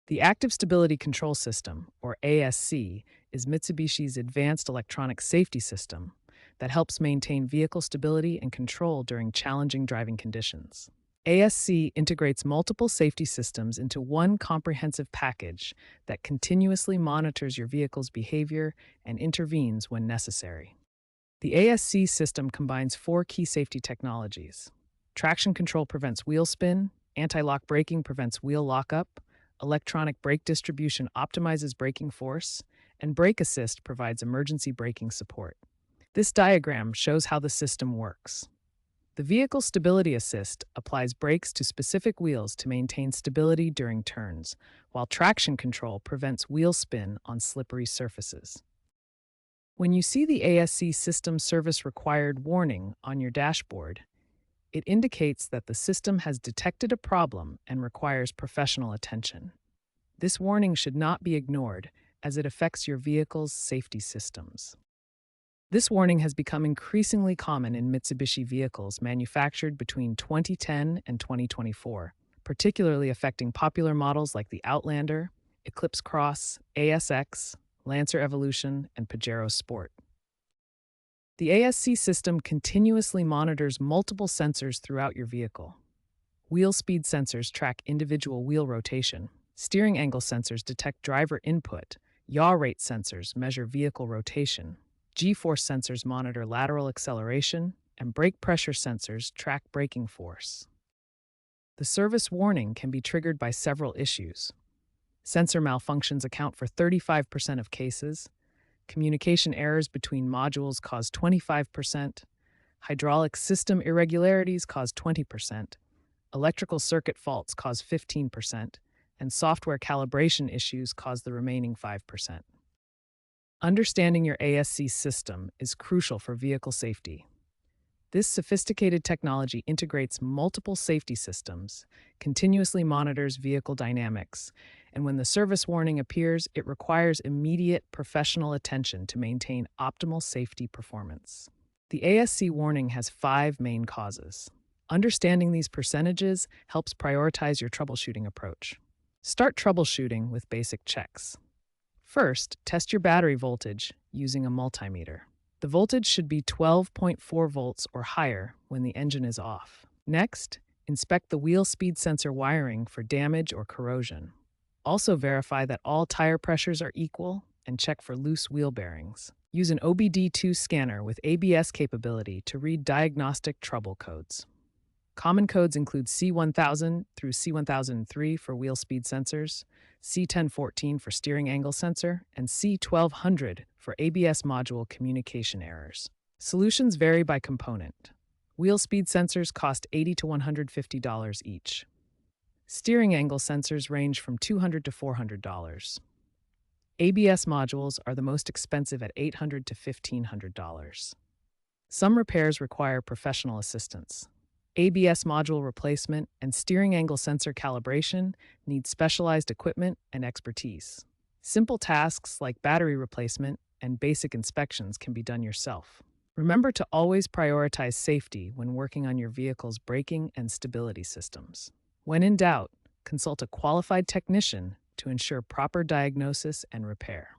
The Active Stability Control System, or ASC, is Mitsubishi's advanced electronic safety system that helps maintain vehicle stability and control during challenging driving conditions. ASC integrates multiple safety systems into one comprehensive package that continuously monitors your vehicle's behavior and intervenes when necessary. The ASC system combines four key safety technologies. Traction control prevents wheel spin, anti-lock braking prevents wheel lockup, electronic brake distribution optimizes braking force, and brake assist provides emergency braking support. This diagram shows how the system works. The Vehicle Stability Assist applies brakes to specific wheels to maintain stability during turns, while traction control prevents wheel spin on slippery surfaces. When you see the ASC System Service Required warning on your dashboard, it indicates that the system has detected a problem and requires professional attention. This warning should not be ignored, as it affects your vehicle's safety systems. This warning has become increasingly common in Mitsubishi vehicles manufactured between 2010 and 2024, particularly affecting popular models like the Outlander, Eclipse Cross, ASX, Lancer Evolution, and Pajero Sport. The ASC system continuously monitors multiple sensors throughout your vehicle. Wheel speed sensors track individual wheel rotation. Steering angle sensors detect driver input. Yaw rate sensors measure vehicle rotation. G-force sensors monitor lateral acceleration. And brake pressure sensors track braking force. The service warning can be triggered by several issues. Sensor malfunctions account for 35% of cases. Communication errors between modules cause 25%, hydraulic system irregularities cause 20%, electrical circuit faults cause 15%, and software calibration issues cause the remaining 5%. Understanding your ASC system is crucial for vehicle safety. This sophisticated technology integrates multiple safety systems, continuously monitors vehicle dynamics, and when the service warning appears, it requires immediate professional attention to maintain optimal safety performance. The ASC warning has 5 main causes. Understanding these percentages helps prioritize your troubleshooting approach. Start troubleshooting with basic checks. First, test your battery voltage using a multimeter. The voltage should be 12.4 volts or higher when the engine is off. Next, inspect the wheel speed sensor wiring for damage or corrosion. Also verify that all tire pressures are equal and check for loose wheel bearings. Use an OBD2 scanner with ABS capability to read diagnostic trouble codes. Common codes include C1000 through C1003 for wheel speed sensors, C1014 for steering angle sensor, and C1200 for ABS module communication errors. Solutions vary by component. Wheel speed sensors cost $80 to $150 each. Steering angle sensors range from $200 to $400. ABS modules are the most expensive at $800 to $1,500. Some repairs require professional assistance. ABS module replacement and steering angle sensor calibration need specialized equipment and expertise. Simple tasks like battery replacement and basic inspections can be done yourself. Remember to always prioritize safety when working on your vehicle's braking and stability systems. When in doubt, consult a qualified technician to ensure proper diagnosis and repair.